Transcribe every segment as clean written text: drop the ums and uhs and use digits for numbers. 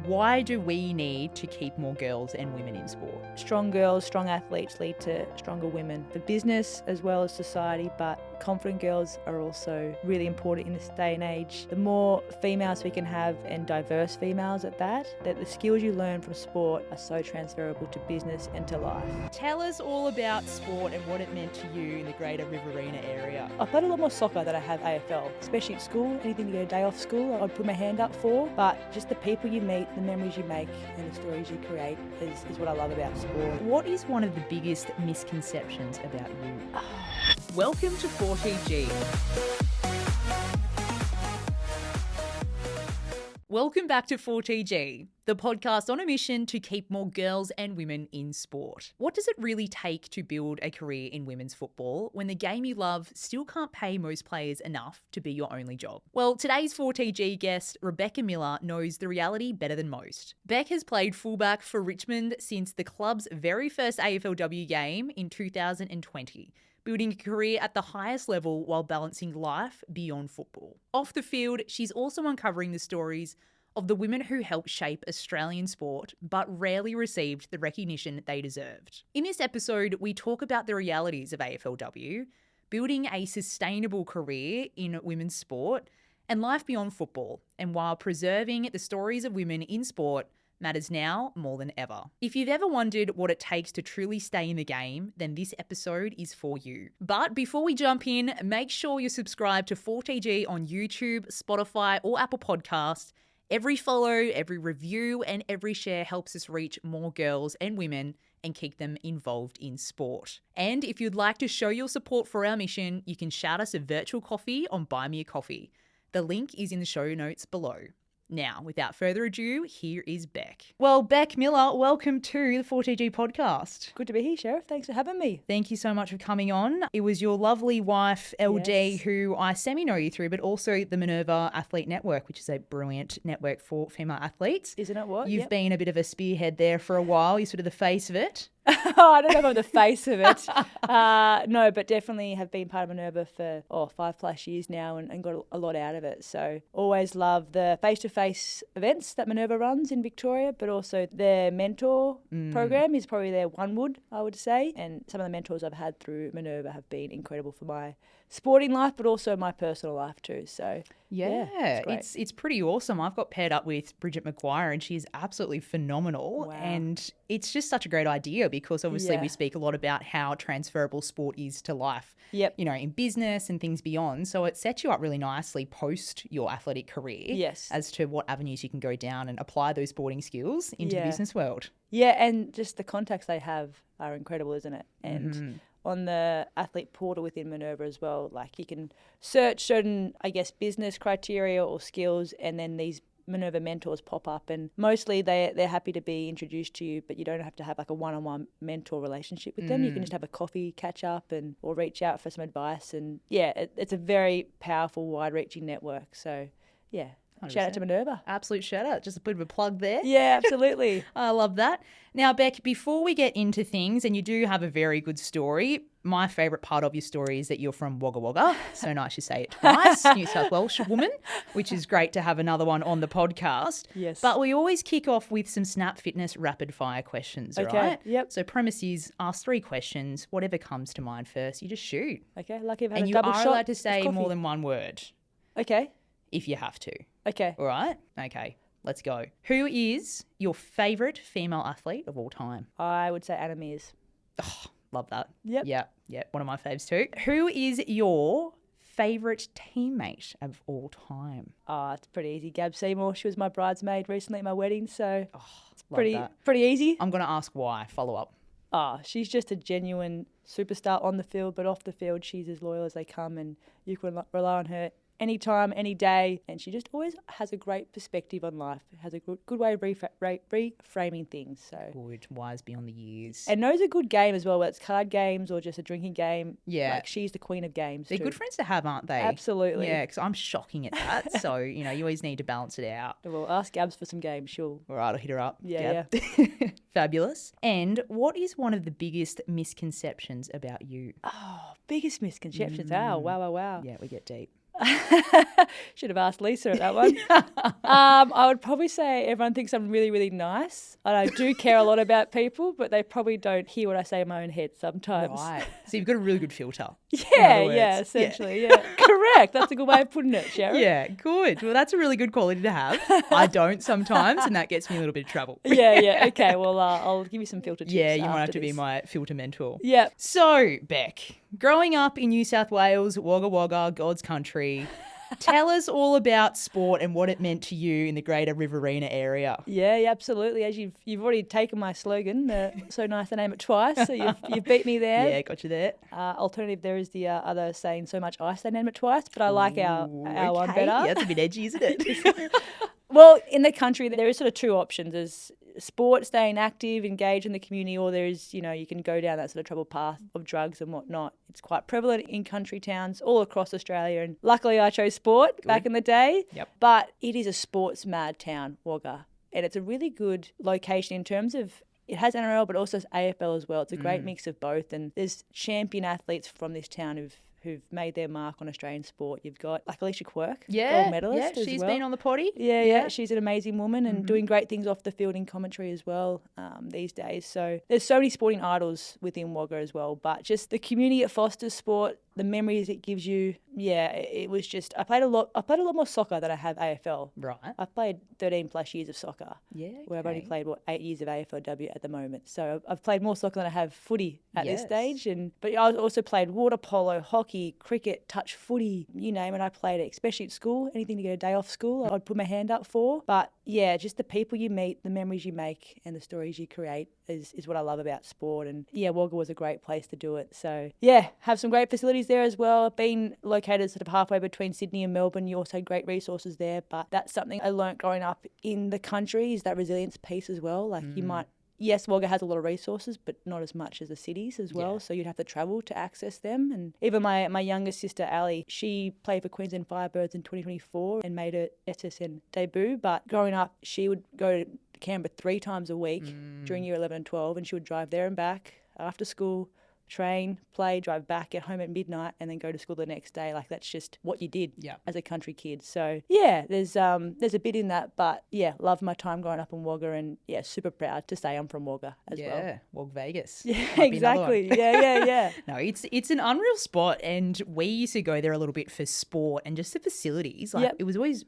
Why do we need to keep more girls and women in sport? Strong girls, strong athletes lead to stronger women for business as well as society, but confident girls are also really important in this day and age. The more females we can have, and diverse females at that the skills you learn from sport are so transferable to business and to life. Tell us all about sport and what it meant to you in the greater Riverina area. I played a lot more soccer than I have AFL, especially at school. Anything to get a day off school, I'd put my hand up for. But just the people you meet, the memories you make, and the stories you create is what I love about sport. What is one of the biggest misconceptions about you? Welcome to 4TG. Welcome back to 4TG, the podcast on a mission to keep more girls and women in sport. What does it really take to build a career in women's football when the game you love still can't pay most players enough to be your only job? Well, today's 4TG guest, Bec Miller, knows the reality better than most. Bec has played fullback for Richmond since the club's very first AFLW game in 2020. Building a career at the highest level while balancing life beyond football. Off the field, she's also uncovering the stories of the women who helped shape Australian sport but rarely received the recognition they deserved. In this episode, we talk about the realities of AFLW, building a sustainable career in women's sport, and life beyond football, and while preserving the stories of women in sport matters now more than ever. If you've ever wondered what it takes to truly stay in the game, then this episode is for you. But before we jump in, make sure you're subscribed to 4TG on YouTube, Spotify, or Apple Podcasts. Every follow, every review, and every share helps us reach more girls and women and keep them involved in sport. And if you'd like to show your support for our mission, you can shout us a virtual coffee on Buy Me a Coffee. The link is in the show notes below. Now, without further ado, here is Bec. Well, Bec Miller, welcome to the 4TG podcast. Good to be here, Sheriff. Thanks for having me. Thank you so much for coming on. It was your lovely wife, LD, Yes. who I semi-know you through, but also the Minerva Athlete Network, which is a brilliant network for female athletes. Isn't it what? You've Yep. been a bit of a spearhead there for a while. You're sort of the face of it. I don't know if I'm the face of it. No, but definitely have been part of Minerva for 5+ years now and got a lot out of it. So always love the face-to-face events that Minerva runs in Victoria, but also their mentor program is probably their one I would say. And some of the mentors I've had through Minerva have been incredible for my sporting life, but also my personal life too. So Yeah, it's great. it's pretty awesome. I've got paired up with Bridget McGuire and she's absolutely phenomenal. Wow. And it's just such a great idea because obviously Yeah. we speak a lot about how transferable sport is to life, Yep. you know, in business and things beyond. So it sets you up really nicely post your athletic career Yes. as to what avenues you can go down and apply those sporting skills into the Yeah. business world. Yeah, and just the contacts they have are incredible, isn't it? And on the athlete portal within Minerva as well, like you can search certain, I guess, business criteria or skills, and then these Minerva mentors pop up, and mostly they're happy to be introduced to you, but you don't have to have like a one-on-one mentor relationship with them. You can just have a coffee catch up or reach out for some advice, and yeah, it's a very powerful, wide-reaching network. So yeah, shout out to Minerva. Absolute shout out. Just a bit of a plug there. Yeah, absolutely. I love that. Now, Bec, before we get into things, and you do have a very good story, my favourite part of your story is that you're from Wagga Wagga. So nice you say it twice, New South Welsh woman, which is great to have another one on the podcast. Yes. But we always kick off with some Snap Fitness rapid fire questions, all Okay, right? yep. So premise is ask 3 questions, whatever comes to mind first, you just shoot. Okay, lucky I've had And a you double are shot allowed to of say coffee. more than one word Okay. if you have to. Okay. All right? Okay, let's go. Who is your favourite female athlete of all time? I would say Anna Mears. Oh, love that. Yep. Yeah, one of my faves too. Who is your favourite teammate of all time? It's pretty easy. Gab Seymour. She was my bridesmaid recently at my wedding, so it's Love pretty that. pretty easy. I'm going to ask why. Follow up. She's just a genuine superstar on the field, but off the field, she's as loyal as they come, and you can rely on her anytime, any day, and she just always has a great perspective on life. Has a good way of reframing things. So Good, wise beyond the years. and knows a good game as well, whether it's card games or just a drinking game. Yeah. like she's the queen of games. They're too. good friends to have, aren't they? Absolutely. Yeah, because I'm shocking at that. So, you know, you always need to balance it out. Well, ask Gabs for some games. She'll. All right, I'll hit her up. Yeah, Gab. Fabulous. And what is one of the biggest misconceptions about you? Biggest misconceptions. Wow. Yeah, we get deep. Should have asked Lisa at that one. I would probably say everyone thinks I'm really, really nice. And I do care a lot about people, but they probably don't hear what I say in my own head sometimes. Right. So you've got a really good filter. Yeah, essentially. Yeah. Correct. That's a good way of putting it, Sharon. Yeah, good. Well, that's a really good quality to have. I don't sometimes, and that gets me a little bit of trouble. Yeah. Okay, well, I'll give you some filter tips. Yeah, you might have to this. be my filter mentor. Yeah. So, Bec, growing up in New South Wales, Wagga Wagga, God's country, tell us all about sport and what it meant to you in the greater Riverina area. Yeah, absolutely. As you've already taken my slogan, so nice to name it twice. So you've beat me there. Yeah, got you there. Alternative, there is the other saying, so much ice they name it twice, but I like our one better. Yeah, that's a bit edgy, isn't it? Well, in the country, there is sort of two options. There's sport, staying active, engage in the community, or there's, you can go down that sort of troubled path of drugs and whatnot. It's quite prevalent in country towns all across Australia. And luckily I chose sport back in the day. Yep. But it is a sports mad town, Wagga. And it's a really good location in terms of it has NRL, but also AFL as well. It's a great mix of both. And there's champion athletes from this town who've made their mark on Australian sport. You've got like Alicia Quirk, gold medalist as she's well. been on the potty. Yeah, she's an amazing woman and doing great things off the field in commentary as well these days. So there's so many sporting idols within Wagga as well, but just the community it fosters sport, the memories it gives you. Yeah, it was just I played a lot more soccer than I have AFL. Right. I've played 13 plus years of soccer. Yeah. Where I've only played 8 years of AFLW at the moment. So I've played more soccer than I have footy at this stage. But I also played water polo, hockey, cricket, touch footy, you name it. I played it, especially at school. Anything to get a day off school, I'd put my hand up for. But yeah, just the people you meet, the memories you make, and the stories you create is what I love about sport. And yeah, Wagga was a great place to do it. So yeah, have some great facilities there as well. Being located sort of halfway between Sydney and Melbourne, you also had great resources there. But that's something I learnt growing up in the country, is that resilience piece as well. Like you might, yes, Wagga has a lot of resources, but not as much as the cities as well. So you'd have to travel to access them. And even my youngest sister, Ali, she played for Queensland Firebirds in 2024 and made her SSN debut. But growing up, she would go to Canberra 3 times a week during year 11 and 12, and she would drive there and back after school, train, play, drive back, get home at midnight, and then go to school the next day. Like that's just what you did as a country kid. So yeah, there's a bit in that, but yeah, love my time growing up in Wagga, and yeah, super proud to say I'm from Wagga as well. Yeah, Wagga Vegas. Yeah, exactly. Yeah. No, it's an unreal spot, and we used to go there a little bit for sport and just the facilities. Like it was always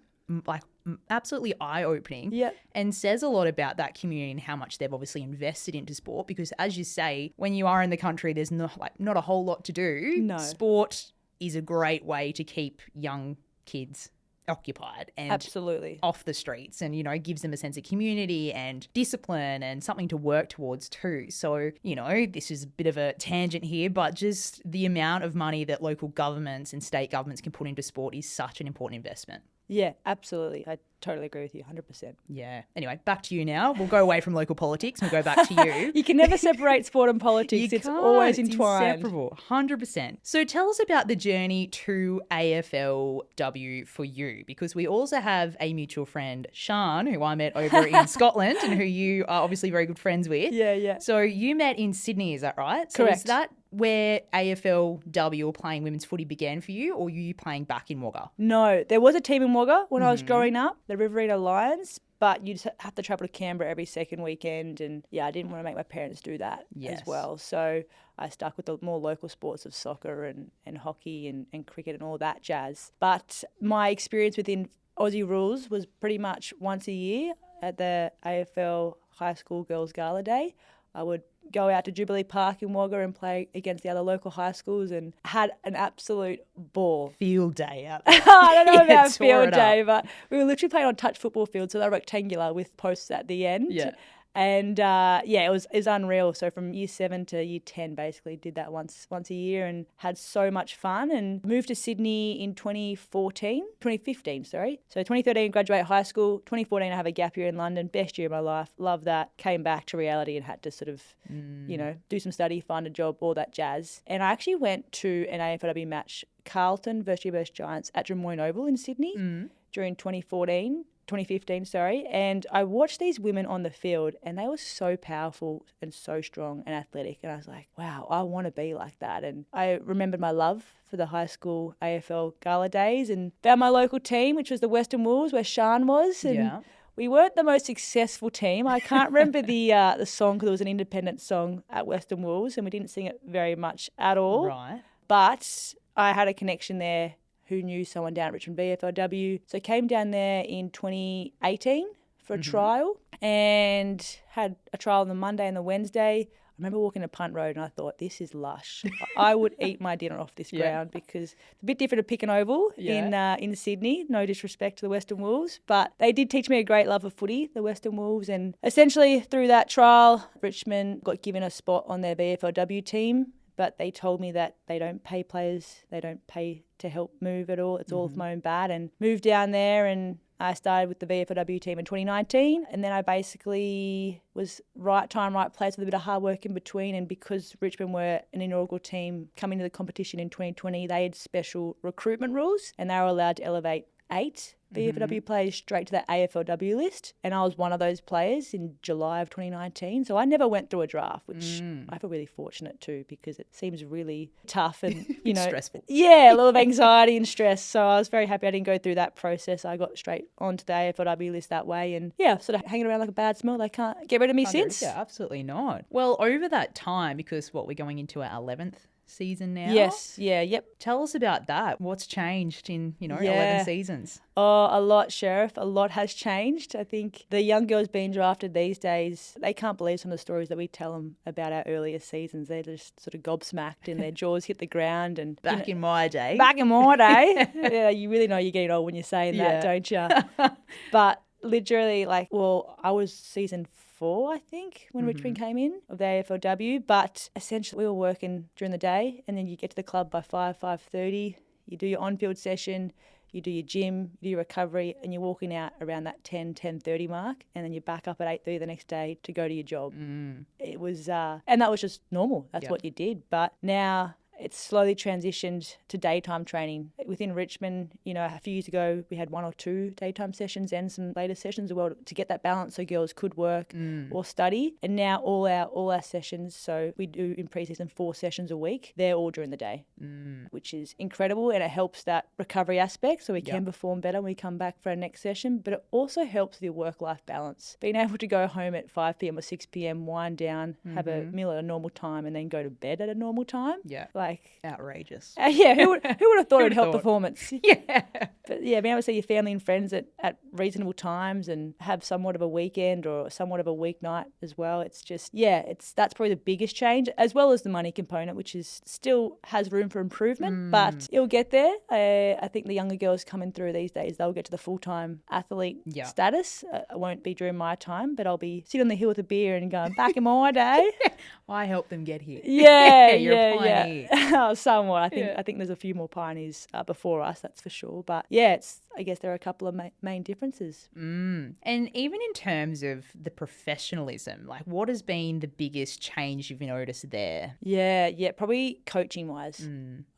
like absolutely eye-opening and says a lot about that community and how much they've obviously invested into sport, because as you say, when you are in the country, there's not a whole lot to do. No. Sport is a great way to keep young kids occupied and absolutely off the streets, and gives them a sense of community and discipline and something to work towards too. So this is a bit of a tangent here, but just the amount of money that local governments and state governments can put into sport is such an important investment. Yeah, absolutely. I totally agree with you, 100%. Yeah. Anyway, back to you now. We'll go away from local politics and we'll go back to you. You can never separate sport and politics. It's always entwined. It's inseparable, 100%. So tell us about the journey to AFLW for you, because we also have a mutual friend, Sian, who I met over in Scotland and who you are obviously very good friends with. Yeah. So you met in Sydney, is that right? So correct. Is that where AFLW or playing women's footy began for you, or were you playing back in Wagga? No, there was a team in Wagga when I was growing up, the Riverina Lions, but you just have to travel to Canberra every second weekend, and yeah, I didn't want to make my parents do that as well. So I stuck with the more local sports of soccer and hockey and cricket and all that jazz. But my experience within Aussie rules was pretty much once a year at the AFL High School Girls Gala Day. I would go out to Jubilee Park in Wagga and play against the other local high schools, and had an absolute ball. Field day out there. I don't know about field day, but we were literally playing on touch football fields, so they're rectangular with posts at the end. Yeah. And it was unreal. So from year 7 to year 10, basically did that once a year and had so much fun. And moved to Sydney in 2015. So 2013 graduate high school. 2014 I have a gap year in London. Best year of my life. Love that. Came back to reality and had to sort of do some study, find a job, all that jazz. And I actually went to an AFLW match, Carlton versus Giants at Drummoyne Oval in Sydney during 2014. 2015, sorry. And I watched these women on the field and they were so powerful and so strong and athletic. And I was like, wow, I want to be like that. And I remembered my love for the high school AFL gala days and found my local team, which was the Western Wolves, where Sean was. And we weren't the most successful team. I can't remember the song because it was an independent song at Western Wolves and we didn't sing it very much at all. Right. But I had a connection there who knew someone down at Richmond AFLW. So I came down there in 2018 for a trial and had a trial on the Monday and the Wednesday. I remember walking to Punt Road and I thought, this is lush. I would eat my dinner off this ground because it's a bit different to pick an oval in Sydney. No disrespect to the Western Wolves, but they did teach me a great love of footy, the Western Wolves. And essentially through that trial, Richmond got given a spot on their VFLW team, but they told me that they don't pay players, they don't pay to help move at all. It's all of my own bat. And moved down there and I started with the VFLW team in 2019 and then I basically was right time, right place with a bit of hard work in between. And because Richmond were an inaugural team coming to the competition in 2020, they had special recruitment rules and they were allowed to elevate 8 VFLW players straight to the AFLW list. And I was one of those players in July of 2019. So I never went through a draft, which I feel really fortunate too because it seems really tough and, you know, stressful. Yeah, a lot of anxiety and stress. So I was very happy I didn't go through that process. I got straight onto the AFLW list that way and sort of hanging around like a bad smell. They can't get rid of me since. Yeah, absolutely not. Well, over that time, because we're going into our 11th season now. Yes, yep. Tell us about that. What's changed in, 11 seasons? Oh, a lot, Sheriff. A lot has changed. I think the young girls being drafted these days, they can't believe some of the stories that we tell them about our earlier seasons. They're just sort of gobsmacked and their jaws hit the ground. And Back in my day. Yeah, you really know you're getting old when you're saying that, don't you? But literally, I was season 4, I think, when Richmond came in of the AFLW. But essentially, we were working during the day, and then you get to the club by 5:30. You do your on-field session, you do your gym, you do your recovery, and you're walking out around that 10:30 mark, and then you're back up at 8:30 the next day to go to your job. It was, and that was just normal. That's what you did. But now it's slowly transitioned to daytime training. Within Richmond, a few years ago, we had 1 or 2 daytime sessions and some later sessions as well to get that balance so girls could work or study. And now all our sessions, so we do in pre-season 4 sessions a week, they're all during the day, which is incredible. And it helps that recovery aspect so we can perform better when we come back for our next session. But it also helps with your work-life balance. Being able to go home at 5 p.m. or 6 p.m, wind down, have a meal at a normal time and then go to bed at a normal time. Yeah. Outrageous. Who would have thought it'd help performance? Yeah. But being able to see your family and friends at reasonable times and have somewhat of a weekend or somewhat of a weeknight as well. It's just, that's probably the biggest change, as well as the money component, which is still has room for improvement, but it'll get there. I think the younger girls coming through these days, they'll get to the full-time athlete status. It won't be during my time, but I'll be sitting on the hill with a beer and going, back in my day. I helped them get here. You're a pioneer. Somewhat. I think there's a few more pioneers before us, that's for sure. But I guess there are a couple of main differences. And even in terms of the professionalism, what has been the biggest change you've noticed there? Probably coaching wise,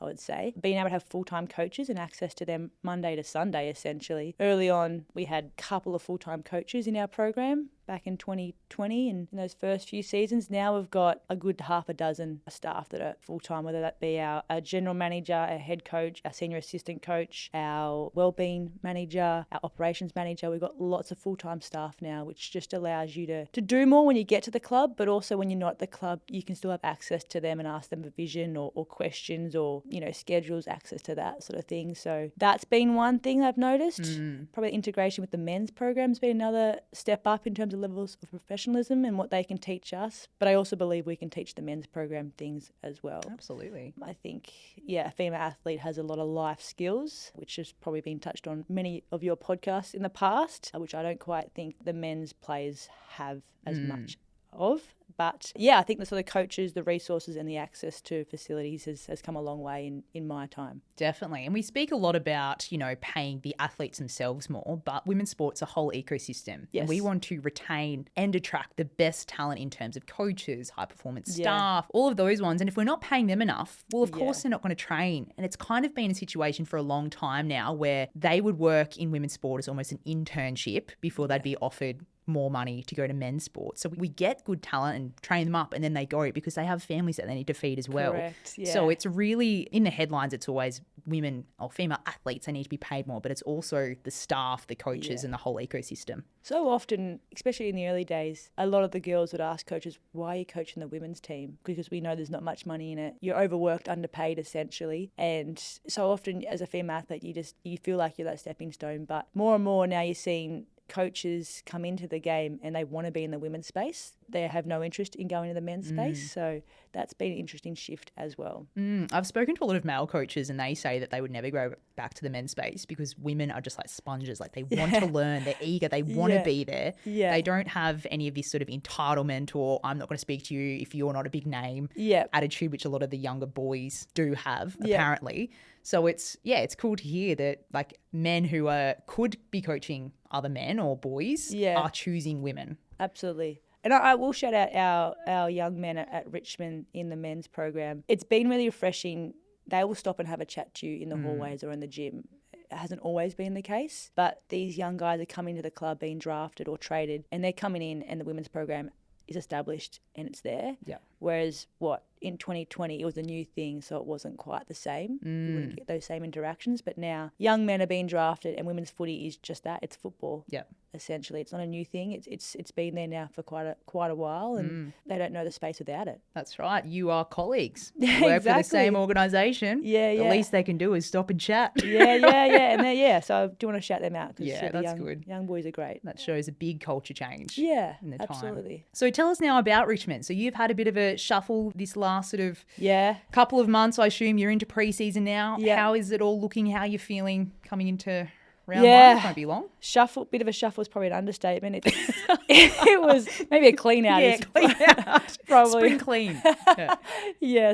I would say. Being able to have full-time coaches and access to them Monday to Sunday, essentially. Early on, we had a couple of full-time coaches in our program back in 2020 and in those first few seasons. Now we've got a good half a dozen staff that are full-time, whether that be our general manager, our head coach, our senior assistant coach, our wellbeing manager, our operations manager. We've got lots of full-time staff now, which just allows you to do more when you get to the club, but also when you're not at the club, you can still have access to them and ask them for vision or questions or, schedules, access to that sort of thing. So that's been one thing I've noticed. Probably integration with the men's program's been another step up in terms of levels of professionalism and what they can teach us. But I also believe we can teach the men's program things as well. Absolutely. I think, a female athlete has a lot of life skills, which has probably been touched on many of your podcasts in the past, which I don't quite think the men's players have as much of. But yeah, I think the sort of coaches, the resources and the access to facilities has come a long way in my time. Definitely. And we speak a lot about, paying the athletes themselves more, but women's sport's a whole ecosystem. Yes. And we want to retain and attract the best talent in terms of coaches, high performance staff, all of those ones. And if we're not paying them enough, well, of course they're not going to train. And it's kind of been a situation for a long time now where they would work in women's sport as almost an internship before they'd be offered more money to go to men's sports. So we get good talent and train them up and then they go because they have families that they need to feed as well. Correct, yeah. So it's really, in the headlines, it's always women or female athletes, they need to be paid more, but it's also the staff, the coaches and the whole ecosystem. So often, especially in the early days, a lot of the girls would ask coaches, why are you coaching the women's team? Because we know there's not much money in it. You're overworked, underpaid essentially. And so often as a female athlete, you feel like you're that stepping stone. But more and more now you're seeing coaches come into the game and they want to be in the women's space. They have no interest in going to the men's space. So that's been an interesting shift as well. I've spoken to a lot of male coaches and they say that they would never go back to the men's space because women are just like sponges. Like they want to learn, they're eager, they want to be there. They don't have any of this sort of entitlement or I'm not going to speak to you if you're not a big name attitude, which a lot of the younger boys do have apparently. So it's cool to hear that like men who could be coaching other men or boys are choosing women. Absolutely. And I will shout out our young men at Richmond in the men's program. It's been really refreshing. They will stop and have a chat to you in the hallways or in the gym. It hasn't always been the case, but these young guys are coming to the club being drafted or traded and they're coming in and the women's program is established and it's there. Yeah. Whereas in 2020 it was a new thing, so it wasn't quite the same. You wouldn't get those same interactions. But now young men are being drafted and women's footy is just that. It's football. Yeah. Essentially. It's not a new thing. It's been there now for quite a while and they don't know the space without it. That's right. You are colleagues. You work for the same organisation. The least they can do is stop and chat. And so I do want to shout them out because that's good. Young boys are great. That shows a big culture change. Yeah, in the time. Absolutely. So tell us now about Richmond. So you've had a bit of a shuffle this last sort of couple of months. I assume you're into pre-season now. How is it all looking? How are you feeling coming into round one? It won't be long. Bit of a shuffle is probably an understatement. It was maybe a clean out. Clean out. Probably. Spring clean.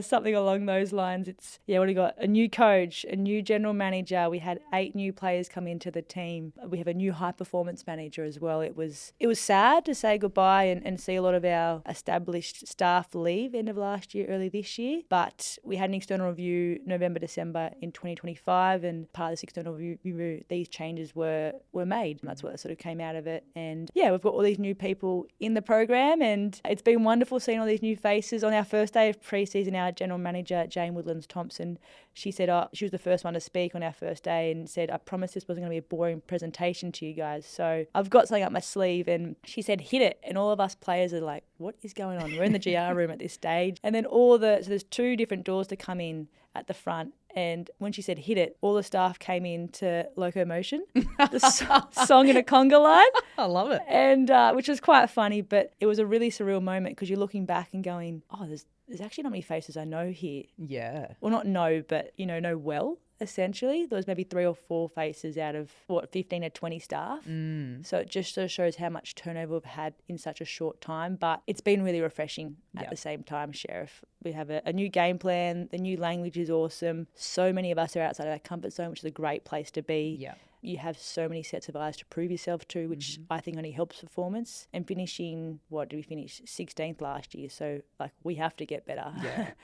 Something along those lines. What do we got? A new coach, a new general manager. We had 8 new players come into the team. We have a new high performance manager as well. It was sad to say goodbye and see a lot of our established staff leave end of last year, early this year. But we had an external review November, December in 2025, and part of this external review, these changes were made. And that's what sort of came out of it. And we've got all these new people in the program and it's been wonderful seeing all these new faces. On our first day of pre-season, our general manager, Jane Woodlands-Thompson, she said, she was the first one to speak on our first day and said, I promised this wasn't going to be a boring presentation to you guys. So I've got something up my sleeve. And she said, hit it. And all of us players are like, what is going on? We're in the GR room at this stage. And then so there's 2 different doors to come in at the front. And when she said hit it, all the staff came in to Locomotion, the song in a conga line. I love it. And which was quite funny, but it was a really surreal moment because you're looking back and going, there's actually not many faces I know here. Yeah. Well, not know, but, know well. Essentially, there was maybe 3 or 4 faces out of 15 or 20 staff. So it just sort of shows how much turnover we've had in such a short time. But it's been really refreshing at the same time, Sheriff. We have a new game plan. The new language is awesome. So many of us are outside of our comfort zone, which is a great place to be. Yeah. You have so many sets of eyes to prove yourself to, which I think only helps performance. And finishing, what did we finish? 16th last year. So, we have to get better.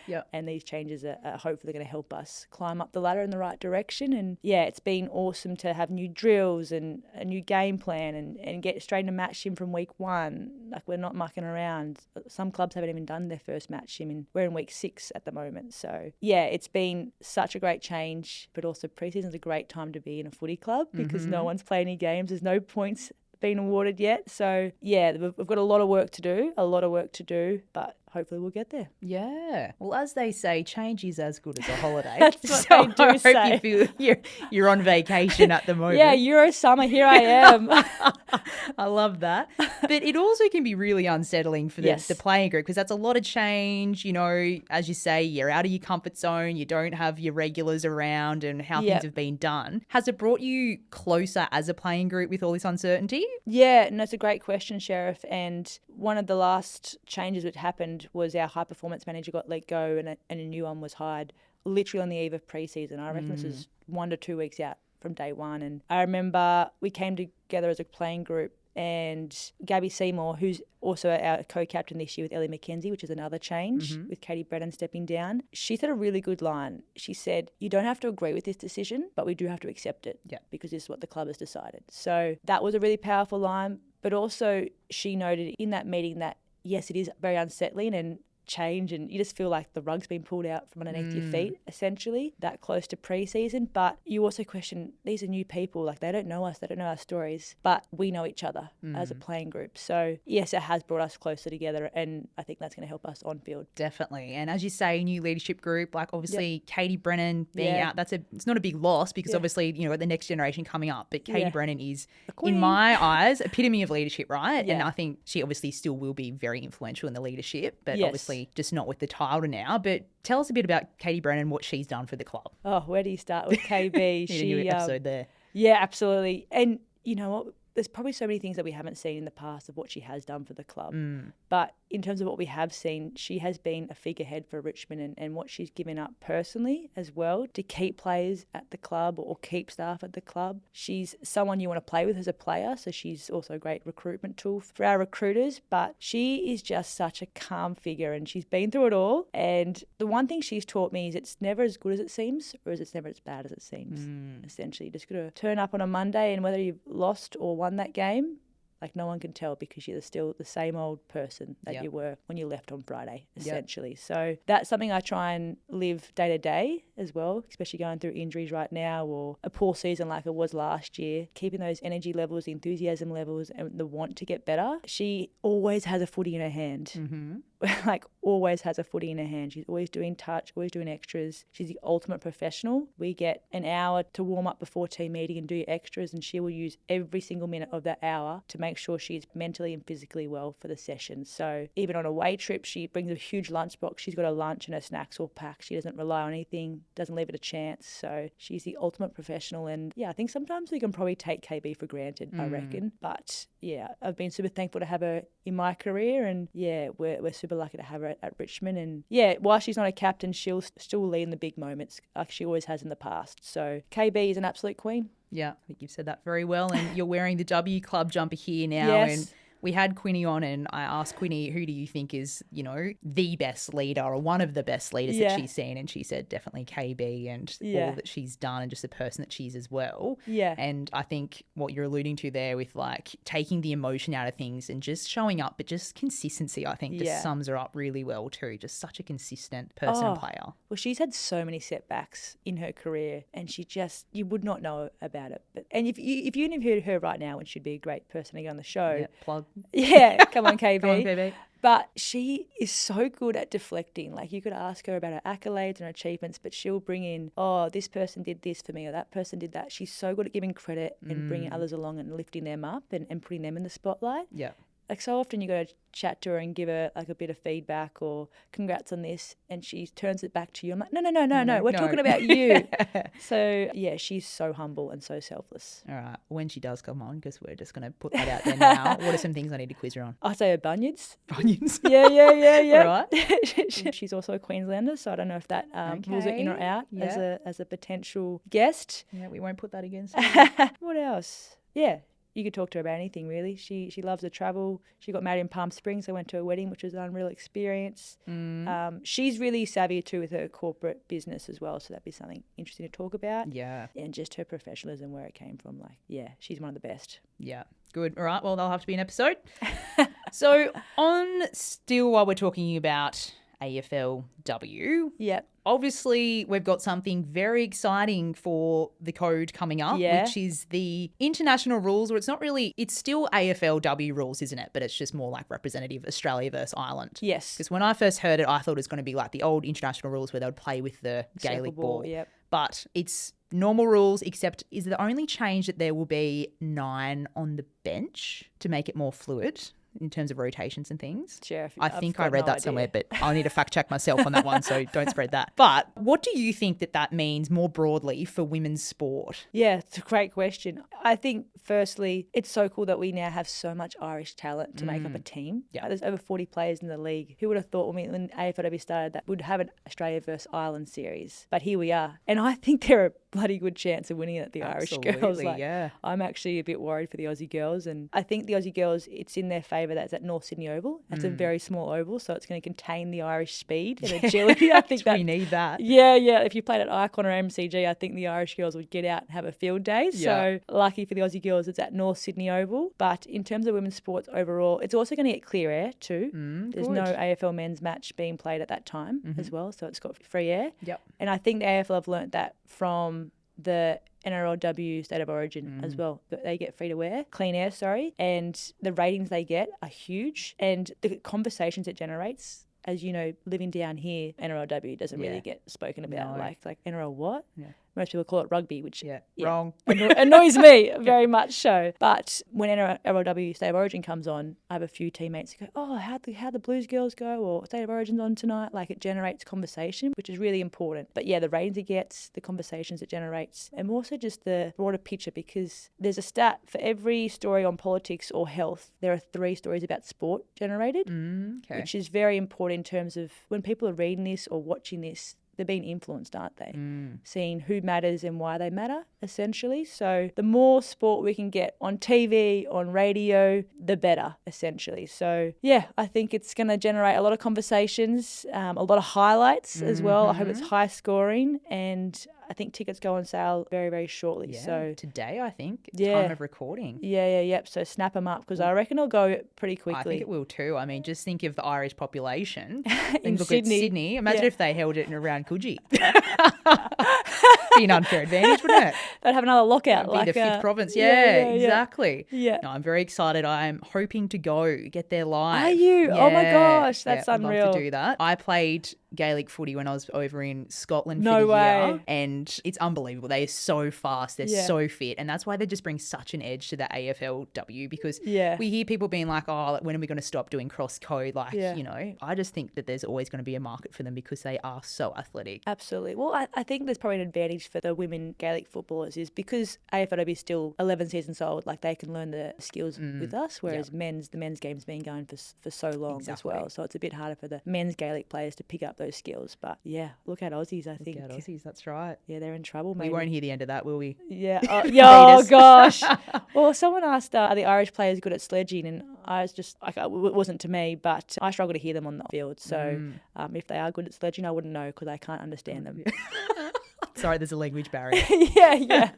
Yeah. And these changes are hopefully going to help us climb up the ladder in the right direction. And, it's been awesome to have new drills and a new game plan and get straight into match sim from week 1. We're not mucking around. Some clubs haven't even done their first match sim, and we're in week 6 at the moment. So, it's been such a great change, but also pre-season's a great time to be in a footy club. Because no one's played any games. There's no points being awarded yet. So, we've got a lot of work to do, but hopefully we'll get there. Yeah. Well, as they say, change is as good as a holiday. That's what they do say. I hope you feel you're on vacation at the moment. Yeah, Euro summer, here I am. I love that. But it also can be really unsettling for the playing group, because that's a lot of change. You know, as you say, you're out of your comfort zone. You don't have your regulars around and how things have been done. Has it brought you closer as a playing group with all this uncertainty? Yeah, no, it's a great question, Sheriff. And one of the last changes that happened was our high performance manager got let go and a new one was hired literally on the eve of pre-season. I reckon this was 1 to 2 weeks out from day one. And I remember we came together as a playing group, and Gabby Seymour, who's also our co-captain this year with Ellie McKenzie, which is another change with Katie Brennan stepping down, she said a really good line. She said, you don't have to agree with this decision, but we do have to accept it because this is what the club has decided. So that was a really powerful line. But also she noted in that meeting that, yes, it is very unsettling and change, and you just feel like the rug's been pulled out from underneath your feet, essentially, that close to pre-season. But you also question, these are new people, like they don't know us, they don't know our stories, but we know each other as a playing group. So yes, it has brought us closer together, and I think that's going to help us on field. Definitely. And as you say, new leadership group, like obviously Katie Brennan being out, it's not a big loss, because obviously, you know, the next generation coming up, but Katie Brennan is, in my eyes, epitome of leadership, right? And I think she obviously still will be very influential in the leadership, but obviously just not with the title now. But tell us a bit about Katie Brennan, what she's done for the club. Oh, where do you start with KB? Need a new episode there. Yeah, absolutely. And you know what? There's probably so many things that we haven't seen in the past of what she has done for the club. But in terms of what we have seen, she has been a figurehead for Richmond, and what she's given up personally as well to keep players at the club or keep staff at the club. She's someone you want to play with as a player, so she's also a great recruitment tool for our recruiters. But she is just such a calm figure, and she's been through it all. And the one thing she's taught me is it's never as good as it seems, or it's never as bad as it seems. Essentially, you just got to turn up on a Monday, and whether you've lost or won that game, like no one can tell, because you're still the same old person that you were when you left on Friday, essentially. So that's something I try and live day to day as well, especially going through injuries right now or a poor season like it was last year. Keeping those energy levels, the enthusiasm levels, and the want to get better. She always has a footy in her hand. Like always has a footy in her hand. She's always doing touch, always doing extras. She's the ultimate professional. We get an hour to warm up before team meeting and do your extras, and she will use every single minute of that hour to make sure she's mentally and physically well for the session. So even on a away trip, she brings a huge lunchbox. She's got her lunch and her snacks all packed. She doesn't rely on anything, doesn't leave it a chance. So she's the ultimate professional. And yeah, I think sometimes we can probably take KB for granted, I reckon. But yeah, I've been super thankful to have her in my career, and yeah, we're super lucky to have her at Richmond. And yeah, while she's not a captain, she'll still lead in the big moments like she always has in the past. So KB is an absolute queen. Yeah, I think you've said that very well. And you're wearing the W Club jumper here now. Yes. And we had Quinny on, and I asked Quinny, who do you think is, you know, the best leader or one of the best leaders that she's seen? And she said definitely KB, and all that she's done, and just the person that she is as well. Yeah. And I think what you're alluding to there with like taking the emotion out of things and just showing up, but just consistency, I think just sums her up really well too. Just such a consistent person and player. Well, she's had so many setbacks in her career, and you would not know about it. But and if you interviewed her right now, and she'd be a great person to get on the show. Yeah, plug. Yeah, come on, KB. Come on, KB. But she is so good at deflecting. Like, you could ask her about her accolades and her achievements, but she'll bring in, oh, this person did this for me, or that person did that. She's so good at giving credit and bringing others along and lifting them up and putting them in the spotlight. Yeah. Like, so often you got to chat to her and give her like a bit of feedback or congrats on this, and she turns it back to you. I'm like, no, we're talking about you. So yeah, she's so humble and so selfless. All right, when she does come on, because we're just going to put that out there now, what are some things I need to quiz her on? I say her bunions. Bunions? Yeah. All right. She's also a Queenslander, so I don't know if that rules it in or out as a potential guest. Yeah, we won't put that against her. What else? Yeah. You could talk to her about anything, really. She loves to travel. She got married in Palm Springs. I went to a wedding, which was an unreal experience. She's really savvy too with her corporate business as well, so that'd be something interesting to talk about. Yeah. And just her professionalism, where it came from. Like, yeah, she's one of the best. Yeah. Good. All right. Well, that'll have to be an episode. So while we're talking about AFLW. Yep. Obviously, we've got something very exciting for the code coming up, which is the international rules, or it's still AFLW rules, isn't it? But it's just more like representative Australia versus Ireland. Yes. Because when I first heard it, I thought it was going to be like the old international rules where they would play with the Gaelic ball. Yep. But it's normal rules, except is the only change that there will be 9 on the bench to make it more fluid in terms of rotations and things. Sure, I think I read that somewhere, but I'll need to fact check myself on that one, so don't spread that. But what do you think that means more broadly for women's sport? Yeah, it's a great question. I think, firstly, it's so cool that we now have so much Irish talent to make up a team. Yeah. There's over 40 players in the league. Who would have thought when AFLW started that we'd have an Australia versus Ireland series? But here we are. And I think they're a bloody good chance of winning it, the Absolutely, Irish girls. yeah. I'm actually a bit worried for the Aussie girls. And I think the Aussie girls, it's in their favour that's at North Sydney Oval. It's a very small oval, so it's going to contain the Irish speed and agility. I think we need that. Yeah. If you played at Icon or MCG, I think the Irish girls would get out and have a field day. So lucky for the Aussie girls, it's at North Sydney Oval. But in terms of women's sports overall, it's also going to get clear air too. There's no AFL men's match being played at that time as well, so it's got free air. Yep. And I think the AFL have learnt that from the NRLW State of Origin as well. They get clean air, and the ratings they get are huge, and the conversations it generates. As you know, living down here, NRLW doesn't really get spoken about. No. Like NRL what? Yeah. Most people call it rugby, which wrong. annoys me very much so. But when NRLW State of Origin comes on, I have a few teammates who go, oh, how'd the Blues girls go? Or State of Origin's on tonight. Like, it generates conversation, which is really important. But yeah, the ratings it gets, the conversations it generates, and also just the broader picture, because there's a stat for every story on politics or health, there are 3 stories about sport generated, which is very important in terms of when people are reading this or watching this, they're being influenced, aren't they? Seeing who matters and why they matter, essentially. So the more sport we can get on TV, on radio, the better, essentially. So yeah, I think it's going to generate a lot of conversations, a lot of highlights as well. I hope it's high scoring, and I think tickets go on sale very, very shortly. Yeah, so today, I think, time of recording. Yep. So snap them up, because I reckon it'll go pretty quickly. I think it will too. I mean, just think of the Irish population. In look Sydney. at Sydney. Imagine if they held it in around Coogee. Be an unfair advantage, wouldn't it? They'd have another lockout. Be the 5th province. Yeah, exactly. Yeah. No, I'm very excited. I'm hoping to get there live. Are you? Yeah. Oh my gosh, that's unreal. I'd love to do that. I played Gaelic footy when I was over in Scotland for No the way. year, and it's unbelievable. They are so fast. They're so fit, and that's why they just bring such an edge to the AFLW, because we hear people being like, oh, when are we going to stop doing cross code? Like, you know, I just think that there's always going to be a market for them because they are so athletic. Absolutely. Well, I think there's probably an advantage for the women Gaelic footballers is because AFLW is still 11 seasons old, like they can learn the skills with us, whereas the men's game's been going for so long as well. So it's a bit harder for the men's Gaelic players to pick up those skills. But yeah, look at Aussies, I think. Look at Aussies, that's right. Yeah, they're in trouble, maybe. We won't hear the end of that, will we? Yeah. Oh gosh. Well, someone asked, are the Irish players good at sledging? And I was just, like, it wasn't to me, but I struggle to hear them on the field. So if they are good at sledging, I wouldn't know because I can't understand them. Sorry, there's a language barrier. Yeah.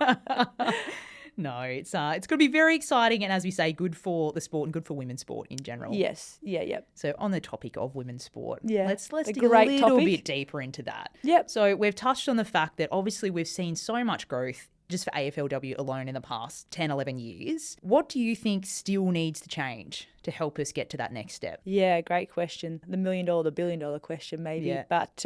No, it's going to be very exciting, and as we say, good for the sport and good for women's sport in general. Yes. Yeah. So on the topic of women's sport, let's dig a great little topic. bit deeper into that. Yep. So we've touched on the fact that obviously we've seen so much growth just for AFLW alone in the past 10, 11 years. What do you think still needs to change to help us get to that next step? Yeah, great question. The $1 million, the $1 billion question maybe. Yeah. But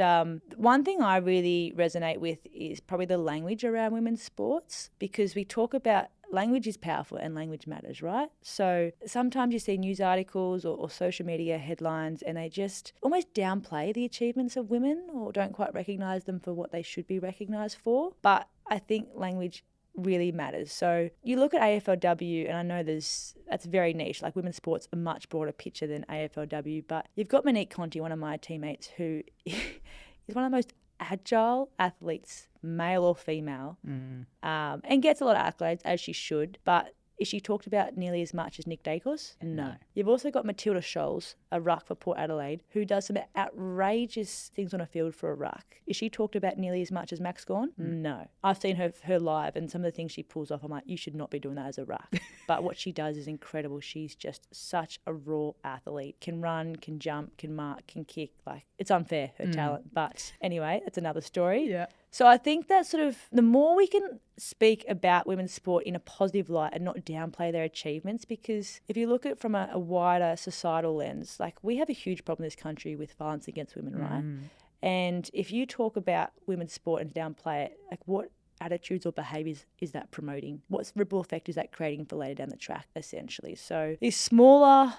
one thing I really resonate with is probably the language around women's sports, because we talk about language is powerful and language matters, right? So sometimes you see news articles or social media headlines and they just almost downplay the achievements of women or don't quite recognise them for what they should be recognised for. But I think language really matters. So you look at AFLW, and I know that's very niche, like women's sports a much broader picture than AFLW, but you've got Monique Conti, one of my teammates, who is one of the most agile athletes, male or female, and gets a lot of accolades, as she should, but Is she talked about nearly as much as Nick Dacos? No. You've also got Matilda Scholes, a ruck for Port Adelaide, who does some outrageous things on a field for a ruck. Is she talked about nearly as much as Max Gawn? No. I've seen her live, and some of the things she pulls off, I'm like, you should not be doing that as a ruck. But what she does is incredible. She's just such a raw athlete. Can run, can jump, can mark, can kick. Like, it's unfair, her talent. But anyway, that's another story. Yeah. So I think that sort of the more we can speak about women's sport in a positive light and not downplay their achievements, because if you look at it from a wider societal lens, like, we have a huge problem in this country with violence against women, right? And if you talk about women's sport and downplay it, like, what attitudes or behaviours is that promoting? What ripple effect is that creating for later down the track, essentially? So these smaller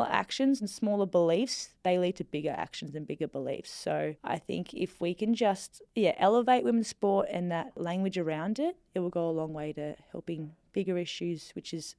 actions and smaller beliefs, they lead to bigger actions and bigger beliefs. So I think if we can just elevate women's sport and that language around it, it will go a long way to helping bigger issues, which is,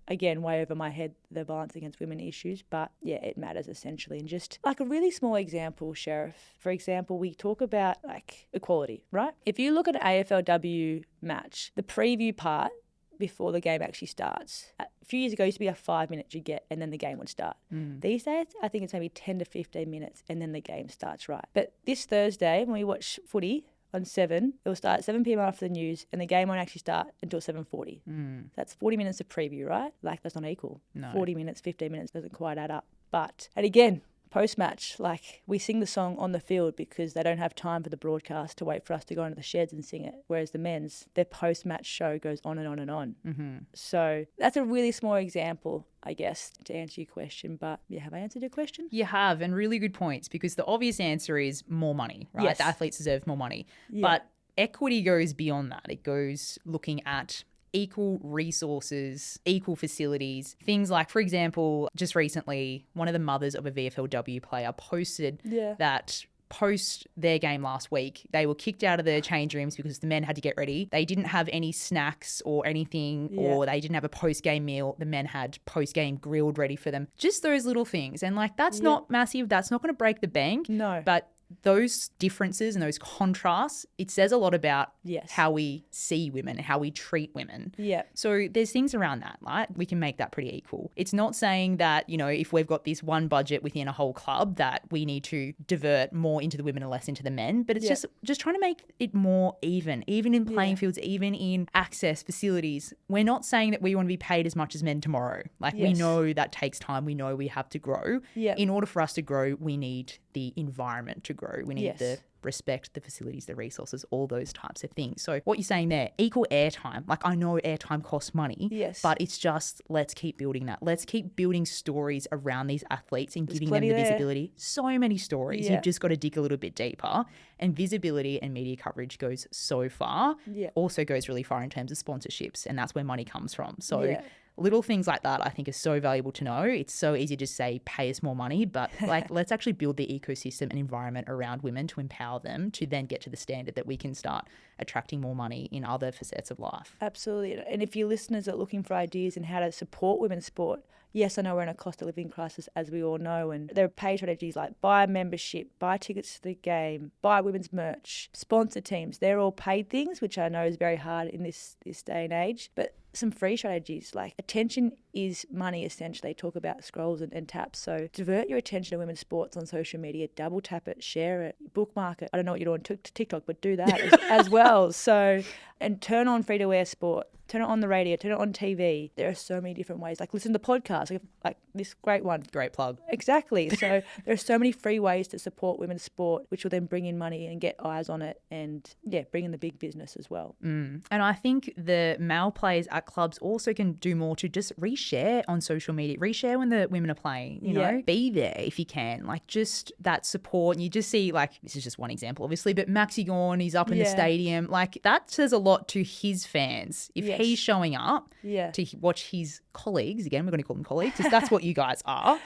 again, way over my head, the violence against women issues, but it matters essentially. And just like a really small example, Sheriff, for example, we talk about like equality, right? If you look at an AFLW match, the preview part before the game actually starts. A few years ago, it used to be a 5 minutes you get and then the game would start. These days, I think it's maybe 10 to 15 minutes and then the game starts, right? But this Thursday, when we watch footy on 7, it will start at 7 p.m. after the news and the game won't actually start until 7:40. That's 40 minutes of preview, right? Like, that's not equal. No. 40 minutes, 15 minutes doesn't quite add up. But, and again, post-match, like, we sing the song on the field because they don't have time for the broadcast to wait for us to go into the sheds and sing it. Whereas the men's, their post-match show goes on and on and on. So that's a really small example, I guess, to answer your question. But have I answered your question? You have, and really good points, because the obvious answer is more money, right? Yes. The athletes deserve more money. But equity goes beyond that. It goes looking at equal resources, equal facilities, things like, for example, just recently, one of the mothers of a VFLW player posted that post their game last week, they were kicked out of the change rooms because the men had to get ready. They didn't have any snacks or anything, or they didn't have a post-game meal. The men had post-game grilled ready for them. Just those little things. And like, that's not massive. That's not going to break the bank. No. But those differences and those contrasts, it says a lot about how we see women, how we treat women. So there's things around that, right? We can make that pretty equal. It's not saying that, you know, if we've got this one budget within a whole club that we need to divert more into the women and less into the men, but it's just trying to make it more even in playing fields, even in access facilities. We're not saying that we want to be paid as much as men tomorrow. Like, we know that takes time. We know we have to grow. In order for us to grow, we need the environment to grow. We need the respect, the facilities, the resources, all those types of things. So what you're saying there, equal airtime. Like, I know airtime costs money, but it's just, let's keep building that. Let's keep building stories around these athletes and giving them the visibility. So many stories. You've just got to dig a little bit deeper. And visibility and media coverage goes so far. Also goes really far in terms of sponsorships, and that's where money comes from. So little things like that I think are so valuable to know. It's so easy to say, pay us more money, but like, let's actually build the ecosystem and environment around women to empower them to then get to the standard that we can start attracting more money in other facets of life. Absolutely. And if your listeners are looking for ideas in how to support women's sport, yes, I know we're in a cost of living crisis, as we all know, and there are paid strategies like buy membership, buy tickets to the game, buy women's merch, sponsor teams. They're all paid things, which I know is very hard in this day and age. But some free strategies, like attention is money, essentially. Talk about scrolls and taps. So divert your attention to women's sports on social media, double tap it, share it, bookmark it. I don't know what you're doing to TikTok, but do that as well. So, and turn on free-to-air sport. Turn it on the radio, turn it on TV. There are so many different ways. Like, listen to podcasts, like this great one. Great plug. Exactly. So there are so many free ways to support women's sport, which will then bring in money and get eyes on it and, bring in the big business as well. And I think the male players at clubs also can do more to just reshare on social media, reshare when the women are playing, you know, be there if you can. Like, just that support. And you just see, like, this is just one example, obviously, but Maxi Gawn, he's up in the stadium. Like, that says a lot to his fans. If he's showing up to watch his colleagues, again, we're going to call them colleagues, because that's what you guys are,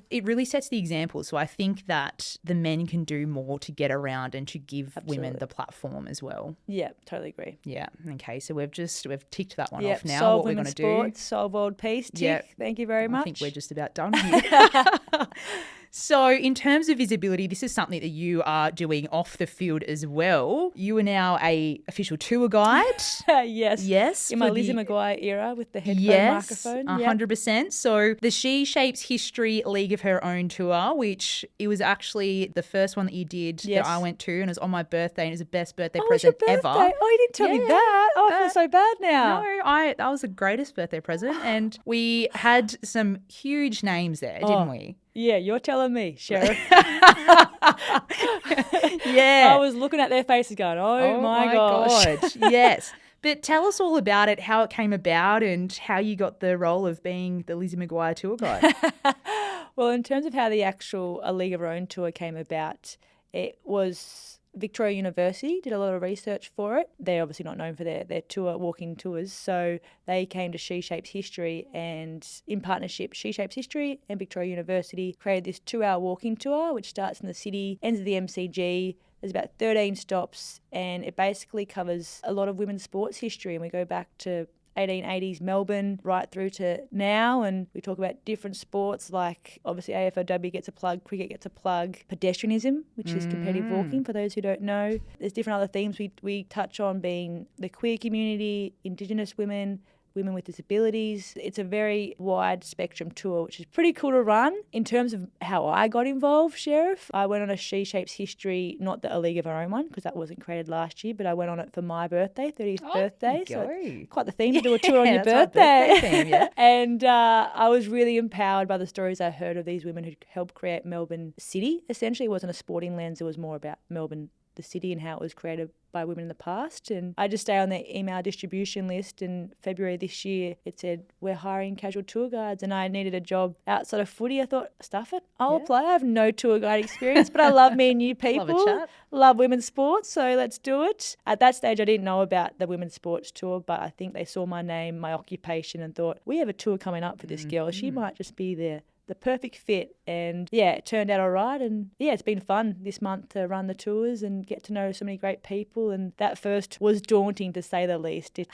it really sets the example. So I think that the men can do more to get around and to give women the platform as well. Yeah, totally agree. Yeah. Okay, so we've ticked that one off now. Solve what we're going to do. Solve world peace. Tick. Thank you very much. I think we're just about done here. So in terms of visibility, this is something that you are doing off the field as well. You are now a official tour guide. Yes. Yes. In my for Lizzie the- McGuire era with the headphone Yes, microphone. 100%. So the She Shapes History League of Her Own tour, which it was actually the first one that you did Yes. that I went to, and it was on my birthday, and it was the best birthday Oh, it was your present birthday. ever. Oh, you didn't tell me Yeah. that. Oh, I feel so bad now. No, that was the greatest birthday present, and we had some huge names there, didn't we? Yeah, you're telling me, Sheriff. Yeah. I was looking at their faces going, oh my gosh. Yes. But tell us all about it, how it came about and how you got the role of being the Lizzie McGuire tour guide. Well, in terms of how the actual A League of Her Own tour came about, it was Victoria University did a lot of research for it. They're obviously not known for their tour, walking tours. So they came to She Shapes History, and in partnership, She Shapes History and Victoria University created this 2-hour walking tour, which starts in the city, ends at the MCG. There's about 13 stops, and it basically covers a lot of women's sports history. And we go back to 1880s Melbourne right through to now, and we talk about different sports like obviously AFLW gets a plug, cricket gets a plug, pedestrianism, which is competitive walking for those who don't know. There's different other themes we touch on, being the queer community, Indigenous women, women with disabilities. It's a very wide spectrum tour, which is pretty cool to run. In terms of how I got involved, Sheriff, I went on a She Shapes History, not the A League of Her Own one, because that wasn't created last year, but I went on it for my birthday, 30th birthday. So it's quite the theme to do a tour on your birthday. Birthday theme, yeah. And I was really empowered by the stories I heard of these women who helped create Melbourne City. Essentially, it wasn't a sporting lens, it was more about Melbourne, the city, and how it was created by women in the past. And I just stay on their email distribution list. In February this year, it said, we're hiring casual tour guides, and I needed a job outside of footy. I thought, stuff it, I'll apply. I have no tour guide experience, but I love meeting new people. Love a chat. Love women's sports, so let's do it. At that stage, I didn't know about the women's sports tour, but I think they saw my name, my occupation, and thought, we have a tour coming up for this girl. She might just be the perfect fit. And yeah, it turned out all right. And yeah, it's been fun this month to run the tours and get to know so many great people. And that first was daunting, to say the least. It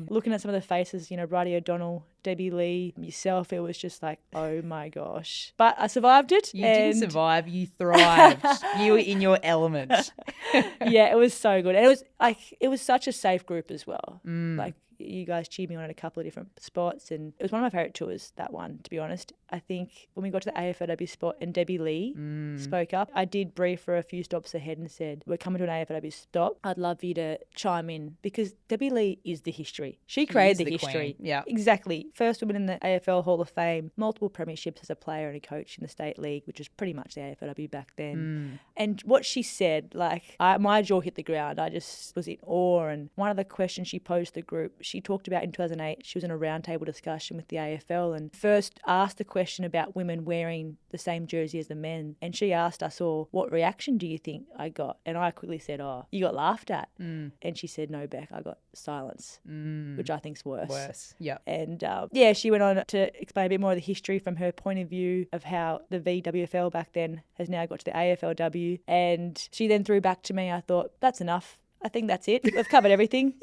looking at some of the faces, Bridie O'Donnell, Debbie Lee, yourself, it was just like, oh my gosh. But I survived it. You didn't survive, you thrived. You were in your element. Yeah, it was so good. And it was such a safe group as well. Like, you guys cheered me on at a couple of different spots, and it was one of my favourite tours, that one, to be honest. I think when we got to the AFLW spot and Debbie Lee spoke up, I did brief her a few stops ahead and said, we're coming to an AFLW stop. I'd love you to chime in, because Debbie Lee is the history. She created the history. Queen. Yeah, exactly. First woman in the AFL Hall of Fame, multiple premierships as a player and a coach in the state league, which was pretty much the AFLW back then. And what she said, my jaw hit the ground. I just was in awe. And one of the questions she posed to the group, she talked about in 2008, she was in a roundtable discussion with the AFL and first asked the question about women wearing the same jersey as the men. And she asked us all, what reaction do you think I got? And I quickly said, oh, you got laughed at. And she said, no, Bec, I got silence, which I think's worse. Yeah. And she went on to explain a bit more of the history from her point of view of how the VWFL back then has now got to the AFLW. And she then threw back to me. I thought, that's enough. I think that's it. We've covered everything.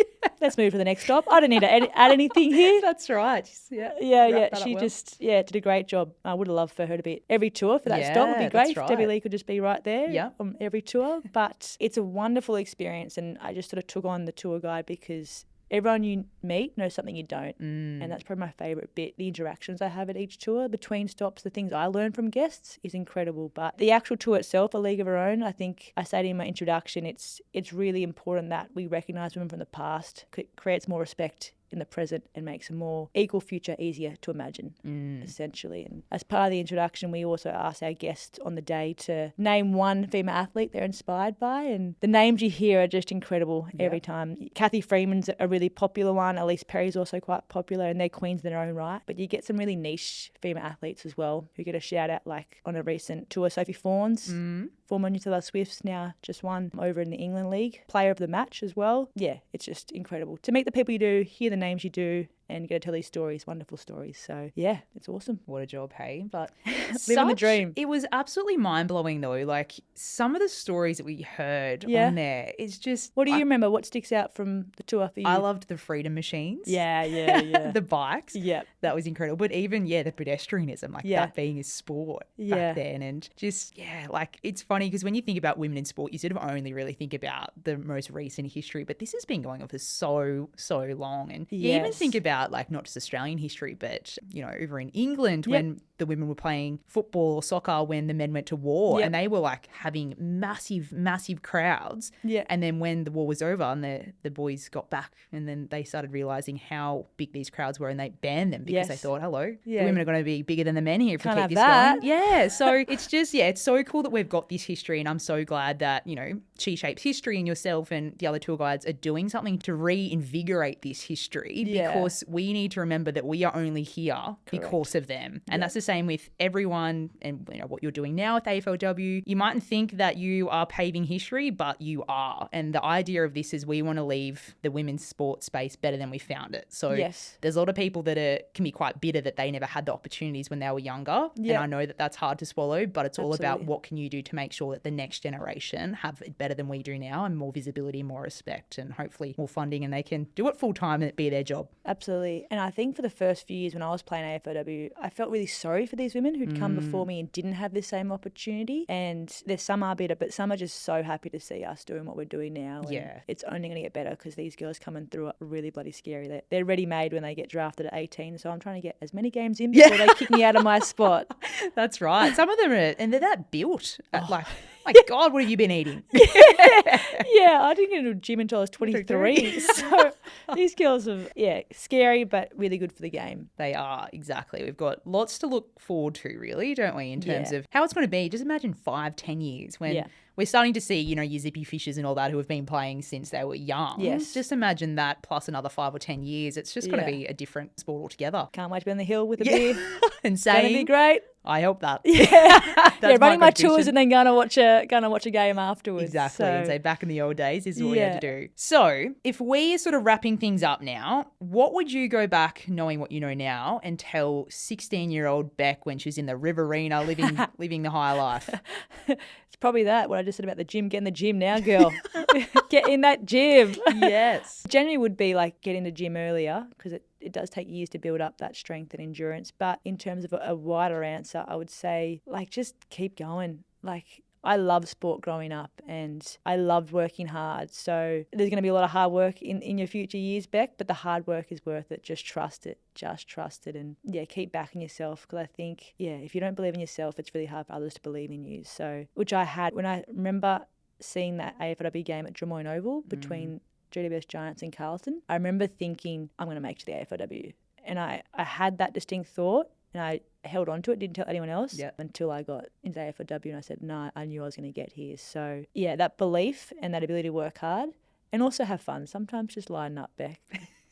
Let's move to the next stop. I don't need to add anything here. That's right. Yeah. She just did a great job. I would have loved for her to be at every tour for that stop. Would be great. Right. Debbie Lee could just be right there on every tour. But it's a wonderful experience, and I just sort of took on the tour guide because everyone you meet knows something you don't. And that's probably my favourite bit. The interactions I have at each tour between stops, the things I learn from guests is incredible. But the actual tour itself, A League of Her Own, I think I said in my introduction, it's really important that we recognise women from the past. It creates more respect in the present and makes a more equal future easier to imagine, essentially. And as part of the introduction, we also asked our guests on the day to name one female athlete they're inspired by, and the names you hear are just incredible every time. Kathy Freeman's a really popular one. Elise Perry's also quite popular, and they're queens in their own right. But you get some really niche female athletes as well who get a shout out, like on a recent tour, Sophie Fawns, former New South Wales Swifts, now just won over in the England League, player of the match as well. Yeah, it's just incredible to meet the people you do, hear the names you do, and get to tell these stories, wonderful stories. So yeah, it's awesome. What a job, hey? But Living the dream. It was absolutely mind-blowing though. Like some of the stories that we heard Yeah. on there, it's just... What do you remember? What sticks out from the tour for you? I loved the freedom machines. Yeah. The bikes. Yeah. That was incredible. But even, the pedestrianism, like that being a sport back then. And just, like it's funny because when you think about women in sport, you sort of only really think about the most recent history. But this has been going on for so long. And you even think about like not just Australian history, but, over in England when the women were playing football or soccer when the men went to war and they were like having massive crowds. Yeah. And then when the war was over and the boys got back and then they started realising how big these crowds were and they banned them because they thought, hello, the women are going to be bigger than the men here if we keep this going. Yeah. So it's just, it's so cool that we've got this history, and I'm so glad that, She Shapes History and yourself and the other tour guides are doing something to reinvigorate this history because we need to remember that we are only here because of them. And that's the same with everyone and what you're doing now with AFLW. You mightn't think that you are paving history, but you are. And the idea of this is we want to leave the women's sport space better than we found it. So there's a lot of people that can be quite bitter that they never had the opportunities when they were younger. And I know that that's hard to swallow, but it's all about what can you do to make sure that the next generation have it better than we do now and more visibility, more respect, and hopefully more funding, and they can do it full time and it be their job. Absolutely. And I think for the first few years when I was playing AFLW, I felt really sorry for these women who'd come before me and didn't have the same opportunity. And there's some are bitter, but some are just so happy to see us doing what we're doing now. And it's only going to get better because these girls coming through are really bloody scary. They're ready-made when they get drafted at 18. So I'm trying to get as many games in before they kick me out of my spot. That's right. Some of them are, and they're that built. My God, what have you been eating? I didn't get into a gym until I was 23. So these girls are, scary, but really good for the game. They are, exactly. We've got lots to look forward to, really, don't we, in terms of how it's going to be. Just imagine 5-10 years when we're starting to see, your Zippy Fishers and all that who have been playing since they were young. Yes. Just imagine that plus another 5 or 10 years. It's just going to be a different sport altogether. Can't wait to be on the hill with a beer. And saying, going to be great. I hope that. Running my tours and then gonna watch a game afterwards. Exactly. And say back in the old days, this is what we had to do. So if we're sort of wrapping things up now, what would you go back knowing what you know now and tell 16-year-old Bec when she's in the Riverina living the high life? It's probably what I just said about the gym. Get in the gym now, girl. Get in that gym. Yes. Generally would be like get in the gym earlier because it does take years to build up that strength and endurance. But in terms of a wider answer, I would say just keep going. I loved sport growing up and I loved working hard. So there's going to be a lot of hard work in your future years, Bec, but the hard work is worth it. Just trust it. And keep backing yourself because I think, if you don't believe in yourself, it's really hard for others to believe in you. So, which I had when I remember seeing that AFLW game at Drummoyne Oval between GWS Giants and Carlton, I remember thinking, I'm going to make it to the AFLW. And I had that distinct thought and I held on to it, didn't tell anyone else until I got into AFLW and I said, no, I knew I was going to get here. So, that belief and that ability to work hard and also have fun. Sometimes just lighten up, Bec.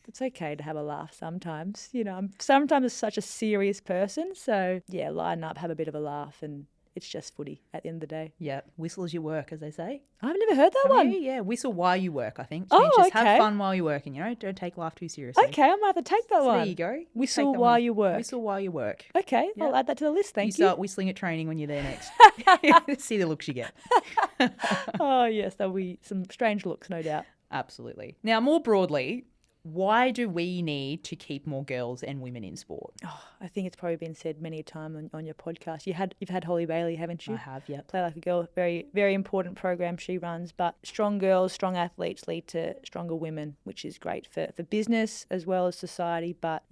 It's okay to have a laugh sometimes. I'm sometimes such a serious person. So, lighten up, have a bit of a laugh and it's just footy at the end of the day. Yeah, whistle as you work, as they say. I've never heard that one. Yeah, whistle while you work, I think. Just have fun while you're working, don't take life too seriously. Okay, I might have to take that one. There you go. Whistle while you work. Whistle while you work. Okay, I'll add that to the list, thank you. You start whistling at training when you're there next. See the looks you get. Oh, yes, there'll be some strange looks, no doubt. Absolutely. Now, more broadly, why do we need to keep more girls and women in sport? Oh, I think it's probably been said many a time on your podcast. You've had Holly Bailey, haven't you? I have, yeah. Play Like a Girl, very, very important program she runs. But strong girls, strong athletes lead to stronger women, which is great for business as well as society. But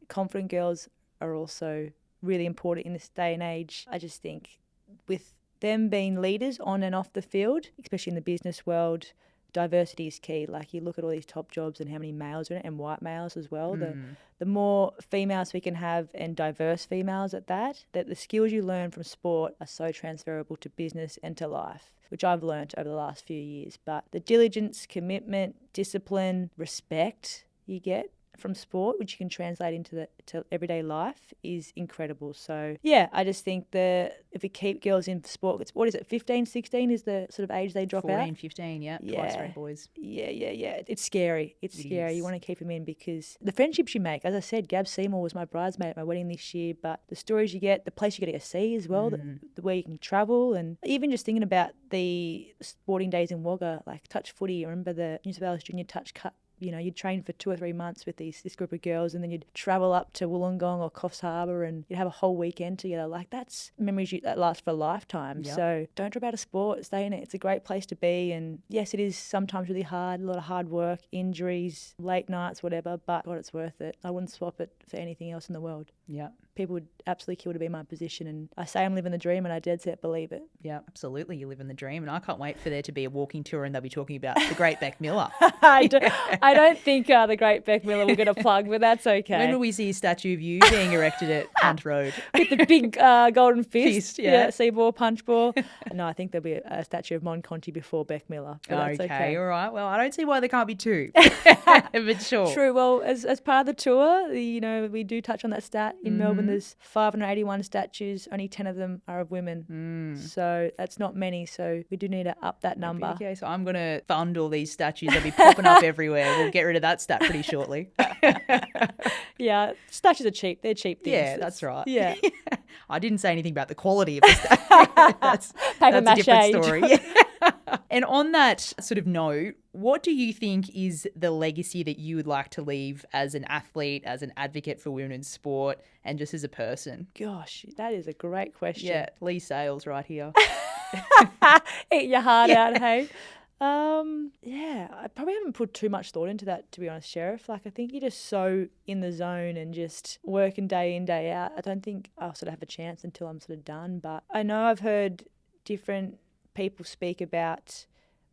confident girls are also really important in this day and age. I just think with them being leaders on and off the field, especially in the business world, diversity is key. You look at all these top jobs and how many males are in it, and white males as well. The more females we can have, and diverse females at that the skills you learn from sport are so transferable to business and to life, which I've learnt over the last few years. But the diligence, commitment, discipline, respect you get from sport, which you can translate into to everyday life, is incredible. So, yeah, I just think if we keep girls in sport, what is it, 15, 16 is the sort of age they drop 14, out? 15, twice rate boys. Yeah. It's scary. It's scary. Is. You want to keep them in because the friendships you make, as I said, Gab Seymour was my bridesmaid at my wedding this year, but the stories you get, the place you get to see as well, the way you can travel, and even just thinking about the sporting days in Wagga, like touch footy. I remember the New South Wales Junior Touch Cup. You know, you'd train for 2 or 3 months with this group of girls, and then you'd travel up to Wollongong or Coffs Harbour and you'd have a whole weekend together. Like, that's memories that last for a lifetime. Yep. So don't drop out of sport, stay in it. It's a great place to be. And yes, it is sometimes really hard, a lot of hard work, injuries, late nights, whatever, but God, it's worth it. I wouldn't swap it for anything else in the world. Yeah. People would absolutely kill to be in my position, and I say I'm living the dream, and I dead set believe it. Yeah, absolutely. You live in the dream, and I can't wait for there to be a walking tour and they'll be talking about the great Bec Miller. I don't think the great Bec Miller will get a plug, but that's okay. When will we see a statue of you being erected at Punt Road? With the big golden fist, yeah. Seaball, punch ball. No, I think there'll be a statue of Mon Conti before Bec Miller. But that's okay, all right. Well, I don't see why there can't be two, but sure. True. Well, as part of the tour, we do touch on that stat. In Melbourne, there's 581 statues. Only 10 of them are of women. So that's not many. So we do need to up that number. Okay, so I'm going to fund all these statues. They'll be popping up everywhere. We'll get rid of that stat pretty shortly. Yeah, statues are cheap. They're cheap things. Yeah, that's right. Yeah. I didn't say anything about the quality of the statue. that's a different story. Yeah. And on that sort of note, what do you think is the legacy that you would like to leave as an athlete, as an advocate for women's sport, and just as a person? Gosh, that is a great question. Yeah, Lee Sales right here. Eat your heart out, hey? I probably haven't put too much thought into that, to be honest, Sheriff. Like, I think you're just so in the zone and just working day in, day out. I don't think I'll sort of have a chance until I'm sort of done. But I know I've heard different people speak about,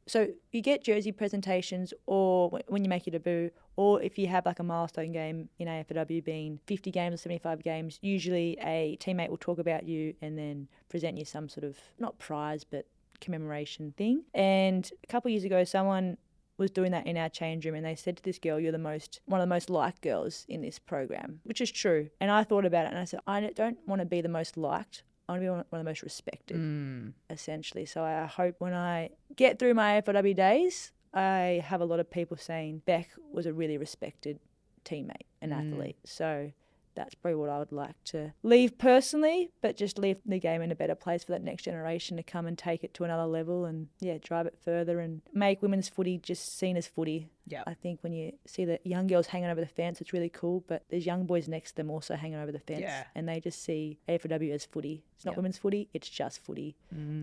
so you get jersey presentations or when you make your debut, or if you have like a milestone game in AFLW being 50 games or 75 games, usually a teammate will talk about you and then present you some sort of, not prize, but commemoration thing. And a couple of years ago, someone was doing that in our change room and they said to this girl, you're one of the most liked girls in this program, which is true. And I thought about it and I said, I don't want to be the most liked. I want to be one of the most respected, essentially. So I hope when I get through my AFLW days, I have a lot of people saying Bec was a really respected teammate and athlete. So that's probably what I would like to leave personally, but just leave the game in a better place for that next generation to come and take it to another level and, drive it further and make women's footy just seen as footy. Yeah. I think when you see the young girls hanging over the fence, it's really cool, but there's young boys next to them also hanging over the fence and they just see AFLW as footy. It's not women's footy, it's just footy.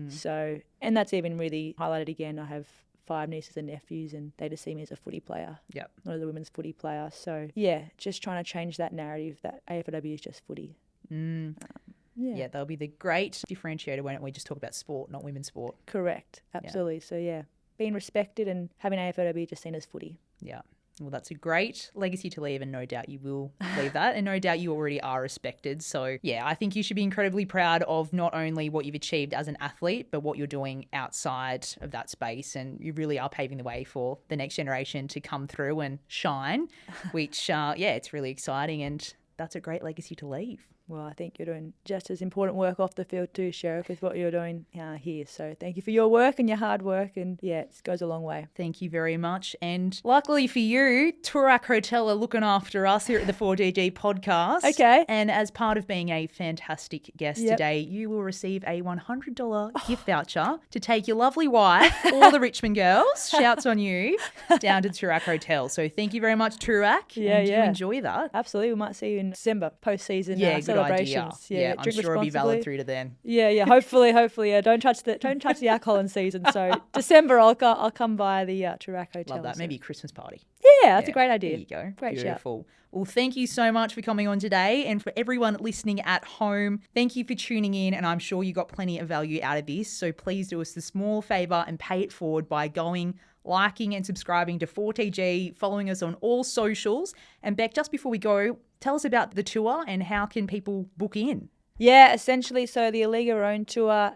So, and that's even really highlighted again. I have 5 nieces and nephews and they just see me as a footy player, not as a women's footy player. So, just trying to change that narrative that AFLW is just footy. Yeah, that'll be the great differentiator when we just talk about sport, not women's sport. Correct, absolutely. So, being respected and having AFLW just seen as footy. Yeah. Well, that's a great legacy to leave, and no doubt you will leave that, and no doubt you already are respected. So, I think you should be incredibly proud of not only what you've achieved as an athlete, but what you're doing outside of that space, and you really are paving the way for the next generation to come through and shine, which, it's really exciting, and that's a great legacy to leave. Well, I think you're doing just as important work off the field too, Sheriff, with what you're doing here. So thank you for your work and your hard work. And it goes a long way. Thank you very much. And luckily for you, Toorak Hotel are looking after us here at the 4DG podcast. Okay. And as part of being a fantastic guest today, you will receive a $100 gift voucher to take your lovely wife, all the Richmond girls, shouts on you, down to Toorak Hotel. So thank you very much, Toorak. And you enjoy that. Absolutely. We might see you in December, post-season celebrations. Idea. I'm sure it'll be valid through to then. Hopefully. Don't touch the alcohol in season. So December, I'll come by the Toorak Hotel. Love that. Maybe a Christmas party. Yeah, that's a great idea. There you go. Great Beautiful. Shout. Well, thank you so much for coming on today, and for everyone listening at home, thank you for tuning in, and I'm sure you got plenty of value out of this. So please do us the small favour and pay it forward by liking and subscribing to 4TG, following us on all socials. And Bec, just before we go, tell us about the tour and how can people book in? Yeah, essentially, so the Aliga Own Tour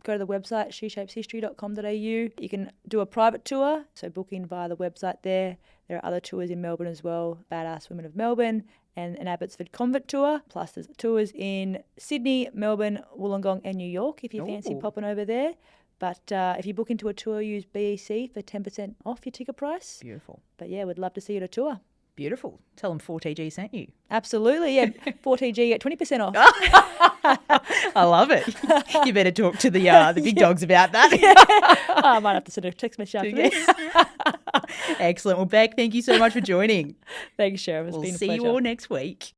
go to the website, sheshapeshistory.com.au. You can do a private tour, so book in via the website there. There are other tours in Melbourne as well, Badass Women of Melbourne and an Abbotsford Convent tour. Plus there's tours in Sydney, Melbourne, Wollongong and New York if you fancy popping over there. But if you book into a tour, use BEC for 10% off your ticket price. Beautiful. But yeah, we'd love to see you at a tour. Beautiful. Tell them 4TG sent you. Absolutely, yeah. 4TG at 20% off. I love it. You better talk to the big dogs about that. I might have to send a text message after this. Excellent. Well, Bec, thank you so much for joining. Thanks, Sheriff. It's been a pleasure. We'll see you all next week.